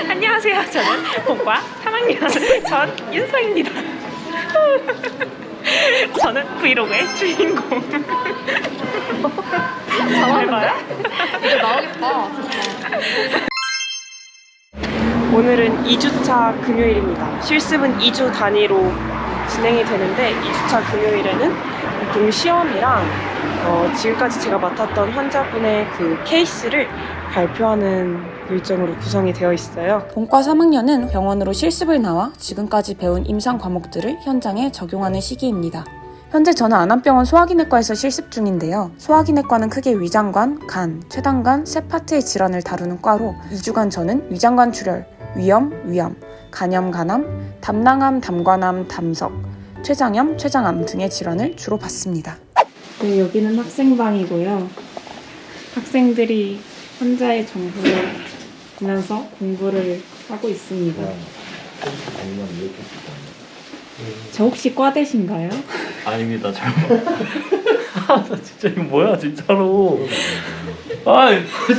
안녕하세요. 저는 본과 3학년 전윤서입니다. 저는 브이로그의 주인공. 잘 봐요? 이제 나오겠다, 진짜. 오늘은 2주차 금요일입니다. 실습은 2주 단위로 진행이 되는데 2주차 금요일에는 공 시험이랑 지금까지 제가 맡았던 환자분의 그 케이스를 발표하는 일정으로 구성이 되어 있어요. 본과 3학년은 병원으로 실습을 나와 지금까지 배운 임상 과목들을 현장에 적용하는 시기입니다. 현재 저는 안암병원 소화기내과에서 실습 중인데요. 소화기내과는 크게 위장관, 간, 췌장관 세 파트의 질환을 다루는 과로 2주간 저는 위장관 출혈, 위염, 간염, 담낭암, 담관암, 담석, 췌장염, 췌장암 등의 질환을 주로 봤습니다. 네, 여기는 학생방이고요. 학생들이 환자의 정보를 보면서 공부를 하고 있습니다. 저 혹시 과대신가요? 아닙니다, 잘못. 나 진짜 이거 뭐야, 진짜로.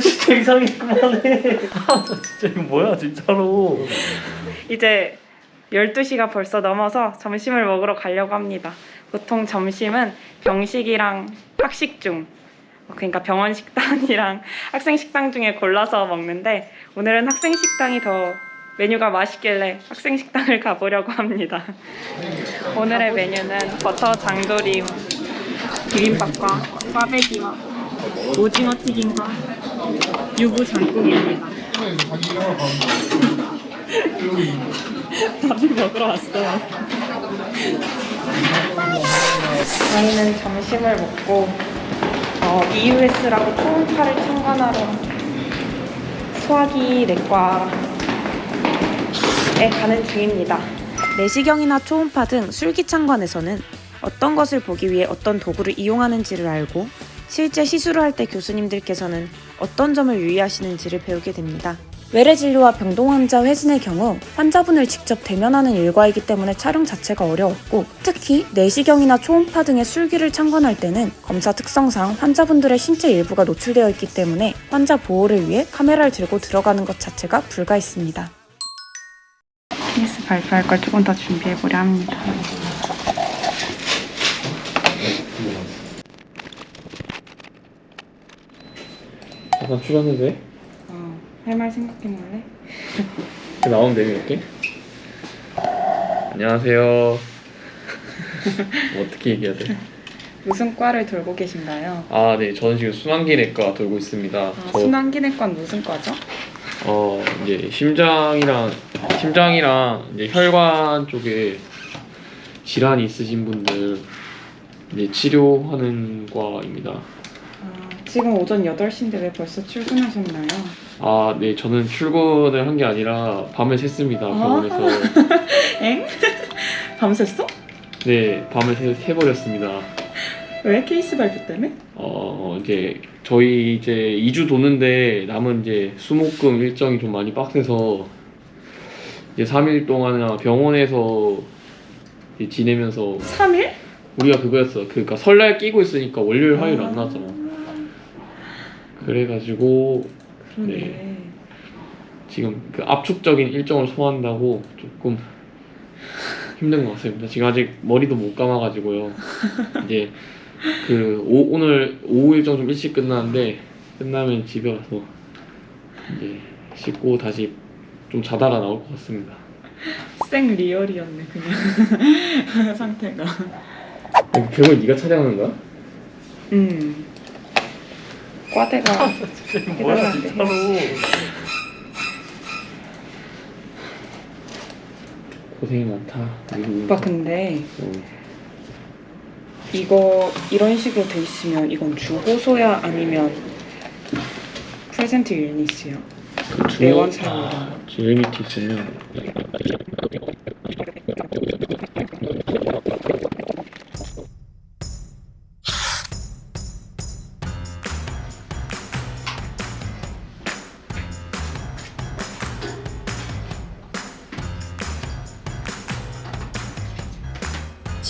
진짜 이상해, 그만해. 나 진짜 이거 뭐야, 진짜로. 이제 12시가 벌써 넘어서 점심을 먹으러 가려고 합니다. 보통 점심은 병식이랑 학식 중, 그러니까 병원 식당이랑 학생 식당 중에 골라서 먹는데 오늘은 학생 식당이 더 메뉴가 맛있길래 학생 식당을 가보려고 합니다. 오늘의 메뉴는 버터 장조림 비빔밥과 꽈배기와 오징어 튀김과 유부 장국입니다. 밥을 먹으러 왔어요. 저희는 점심을 먹고 EUS라고 초음파를 참관하러 소화기 내과에 가는 중입니다. 내시경이나 초음파 등 술기참관에서는 어떤 것을 보기 위해 어떤 도구를 이용하는지를 알고 실제 시술을 할 때 교수님들께서는 어떤 점을 유의하시는지를 배우게 됩니다. 외래 진료와 병동 환자 회진의 경우 환자분을 직접 대면하는 일과이기 때문에 촬영 자체가 어려웠고, 특히 내시경이나 초음파 등의 술기를 참관할 때는 검사 특성상 환자분들의 신체 일부가 노출되어 있기 때문에 환자 보호를 위해 카메라를 들고 들어가는 것 자체가 불가했습니다. 케이스 발표할 걸 조금 더 준비해보려 합니다. 잠깐 출연해도 돼? 할 말 생각해볼래? 나오면 되니, 이렇게? 안녕하세요. 어떻게 얘기해야 돼? 무슨 과를 돌고 계신가요? 네, 저는 지금 순환기내과 돌고 있습니다. 순환기내과는 무슨 과죠? 이제 심장이랑 이제 혈관 쪽에 질환이 있으신 분들 이제 치료하는 과입니다. 지금 오전 8시인데 왜 벌써 출근하셨나요? 네, 저는 출근을 한 게 아니라 밤을 샜습니다, 병원에서. 엥? 밤샜어? 네, 밤을 새버렸습니다. 왜? 케이스 발표 때문에? 이제 저희 이제 2주 도는데 남은 이제 수목금 일정이 좀 많이 빡세서 이제 3일 동안 병원에서 이제 지내면서 3일? 우리가 그거였어. 그러니까 설날 끼고 있으니까 월요일 화요일 안 나왔잖아. 그래가지고 그러네. 네, 지금 그 압축적인 일정을 소화한다고 조금 힘든 것 같습니다. 지금 아직 머리도 못 감아가지고요. 이제 오늘 오후 일정 좀 일찍 끝나는데 끝나면 집에 가서 이제 씻고 다시 좀 자다가 나올 것 같습니다. 생 리얼이었네 그냥 상태가. 병원 네가 촬영하는 거야? 과대가 진짜 이거 뭐야, 진짜로. 고생이 많다. 오빠 근데 이거 이런 식으로 돼 있으면 이건 주호소야 아니면 프레젠트 유니스야? 내원 사용이랑 유니티 있으면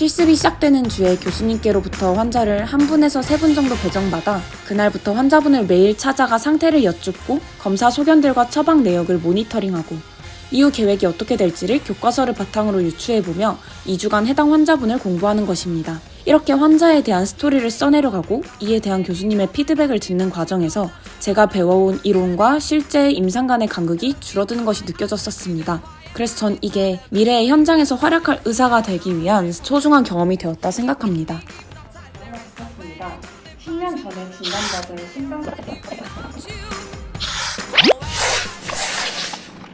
실습이 시작되는 주에 교수님께로부터 환자를 한 분에서 세 분 정도 배정받아 그날부터 환자분을 매일 찾아가 상태를 여쭙고 검사 소견들과 처방 내역을 모니터링하고 이후 계획이 어떻게 될지를 교과서를 바탕으로 유추해보며 2주간 해당 환자분을 공부하는 것입니다. 이렇게 환자에 대한 스토리를 써내려가고 이에 대한 교수님의 피드백을 듣는 과정에서 제가 배워온 이론과 실제의 임상 간의 간극이 줄어드는 것이 느껴졌었습니다. 그래서 전 이게 미래의 현장에서 활약할 의사가 되기 위한 소중한 경험이 되었다 생각합니다. 10년 전에 진단받은 심장병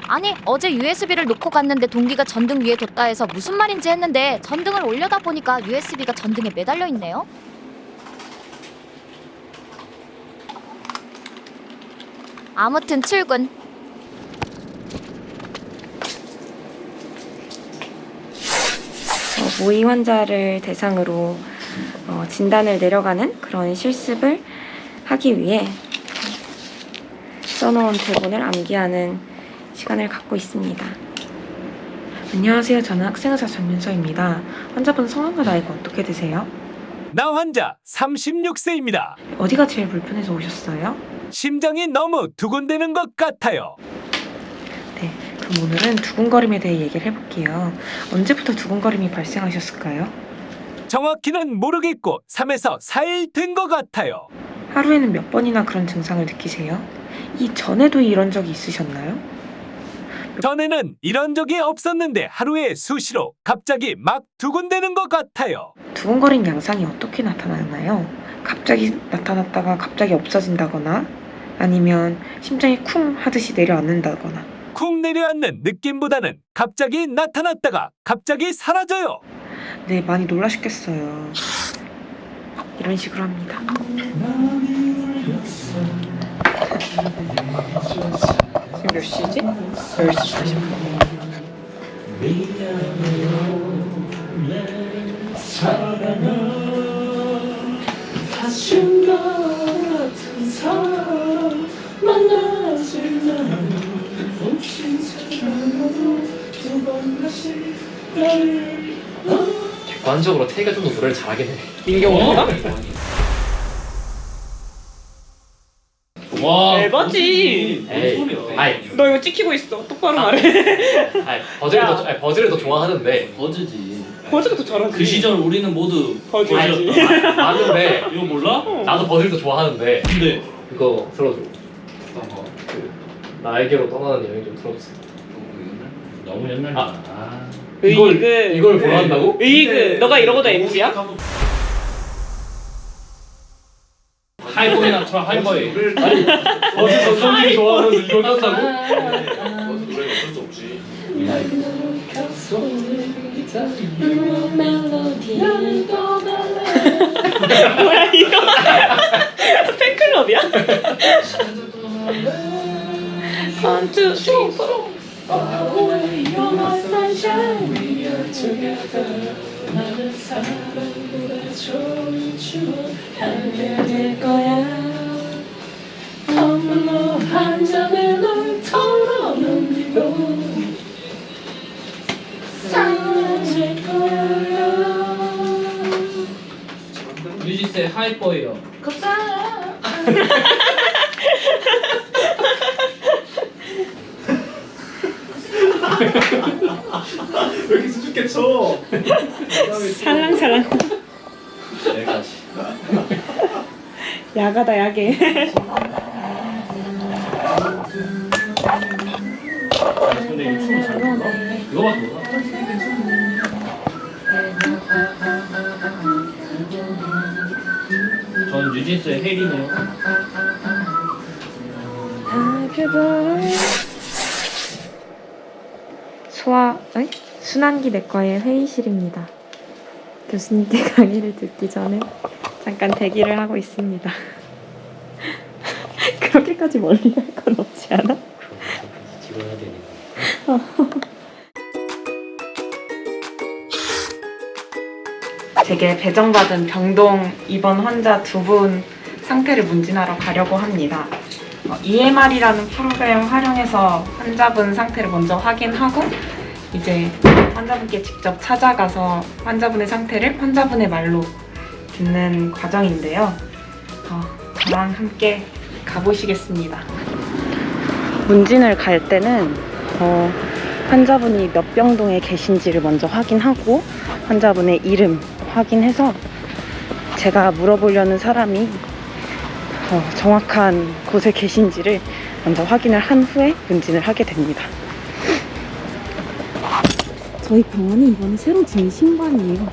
아니 어제 USB를 놓고 갔는데 동기가 전등 위에 뒀다 해서 무슨 말인지 했는데 전등을 올려다 보니까 USB가 전등에 매달려 있네요. 아무튼 출근. 모의 환자를 대상으로 진단을 내려가는 그런 실습을 하기 위해 써놓은 대본을 암기하는 시간을 갖고 있습니다. 안녕하세요. 저는 학생의사 전윤서입니다. 환자분 성함과 나이가 어떻게 되세요? 나 환자 36세입니다. 어디가 제일 불편해서 오셨어요? 심장이 너무 두근대는 것 같아요. 네, 그럼 오늘은 두근거림에 대해 얘기를 해볼게요. 언제부터 두근거림이 발생하셨을까요? 정확히는 모르겠고 3에서 4일 된 것 같아요. 하루에는 몇 번이나 그런 증상을 느끼세요? 이전에도 이런 적이 있으셨나요? 전에는 이런 적이 없었는데 하루에 수시로 갑자기 막 두근대는 것 같아요. 두근거림 양상이 어떻게 나타나나요? 갑자기 나타났다가 갑자기 없어진다거나 아니면 심장이 쿵 하듯이 내려앉는다거나. 쿵 내려앉는 느낌보다는 갑자기 나타났다가 갑자기 사라져요. 네, 많이 놀라셨겠어요. 이런 식으로 합니다. 지금 몇 시지? 10시 40분. 객관적으로 태희가 좀 더 노래를 잘하긴 해. 민경호가? 와. 에바지. 에이. 아이. 너 이거 찍히고 있어. 똑바로 말해. 아이. 버즈를 더 좋아하는데. 버즈지. 버즈가 더 잘하지. 그 시절 우리는 모두 버즈지. 맞는데. 이거 몰라? 나도 버즈를 더 좋아하는데. 근데 그거 틀어줘. 어떤 거? 나에게로 떠나는 여행 좀 틀어주세요. 너무 옛날이다. 이걸 보러 한다고? 으이그. 너가 이러고도 MG야? 하이보이나 틀어 하이보이. 아니 버즈 전성기를 좋아하면서 이걸 떴다고? 뭐야 이거? 팬클럽이야? 1, 2, 3, 4 될 거야. 너무 한 잔에 널 털어놓기로 사라질 거야. 뮤직세 하이보이요. 왜 이렇게 수줍게 쳐? 살랑살랑. 여기까지. 야가다 야게. 근데 이거밖에 몰라. 전 뉴진스의 헬이네요. 순환기 내과의 회의실입니다. 교수님께 강의를 듣기 전에 잠깐 대기를 하고 있습니다. 그렇게까지 멀리 갈 건 없지 않아? 찍어야 되니까. 제게 배정받은 병동 입원 환자 2분 상태를 문진하러 가려고 합니다. EMR이라는 프로그램을 활용해서 환자분 상태를 먼저 확인하고 이제 환자분께 직접 찾아가서 환자분의 상태를 환자분의 말로 듣는 과정인데요. 저랑 함께 가보시겠습니다. 문진을 갈 때는 환자분이 몇 병동에 계신지를 먼저 확인하고 환자분의 이름 확인해서 제가 물어보려는 사람이 정확한 곳에 계신지를 먼저 확인을 한 후에 문진을 하게 됩니다. 저희 병원이 이번에 새로 지은 신관이에요.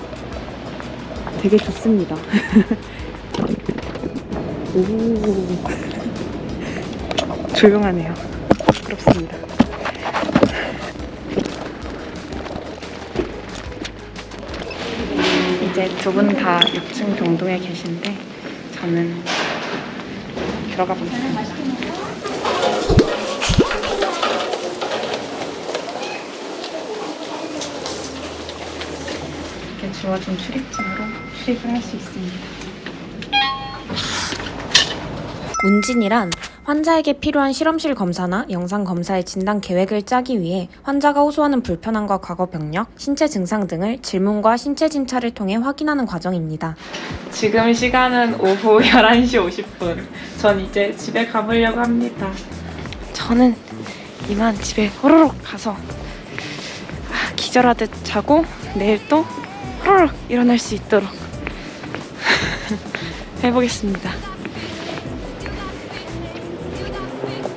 되게 좋습니다. 오, 조용하네요. 부럽습니다. 이제 두 분 다 6층 병동에 계신데 저는 들어가 보겠습니다. 이렇게 주어진 출입증으로 출입을 할 수 있습니다. 문진이란 환자에게 필요한 실험실 검사나 영상 검사의 진단 계획을 짜기 위해 환자가 호소하는 불편함과 과거 병력, 신체 증상 등을 질문과 신체 진찰을 통해 확인하는 과정입니다. 지금 시간은 오후 11시 50분. 전 이제 집에 가보려고 합니다. 저는 이만 집에 호로록 가서 기절하듯 자고 내일 또 호로록 일어날 수 있도록 해보겠습니다.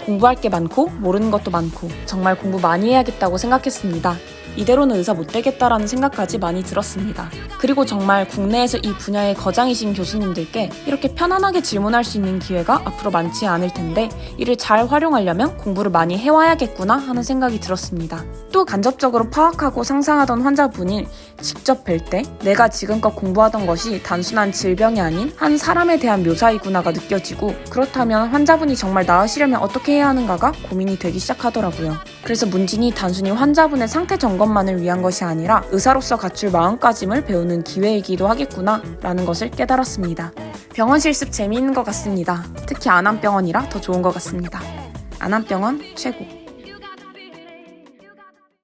공부할 게 많고 모르는 것도 많고 정말 공부 많이 해야겠다고 생각했습니다. 이대로는 의사 못 되겠다라는 생각까지 많이 들었습니다. 그리고 정말 국내에서 이 분야의 거장이신 교수님들께 이렇게 편안하게 질문할 수 있는 기회가 앞으로 많지 않을 텐데 이를 잘 활용하려면 공부를 많이 해와야겠구나 하는 생각이 들었습니다. 또 간접적으로 파악하고 상상하던 환자분이 직접 뵐 때 내가 지금껏 공부하던 것이 단순한 질병이 아닌 한 사람에 대한 묘사이구나가 느껴지고 그렇다면 환자분이 정말 나으시려면 어떻게 해야 하는가가 고민이 되기 시작하더라고요. 그래서 문진이 단순히 환자분의 상태 점검만을 위한 것이 아니라 의사로서 갖출 마음가짐을 배우는 기회이기도 하겠구나 라는 것을 깨달았습니다. 병원 실습 재미있는 것 같습니다. 특히 안암병원이라 더 좋은 것 같습니다. 안암병원 최고!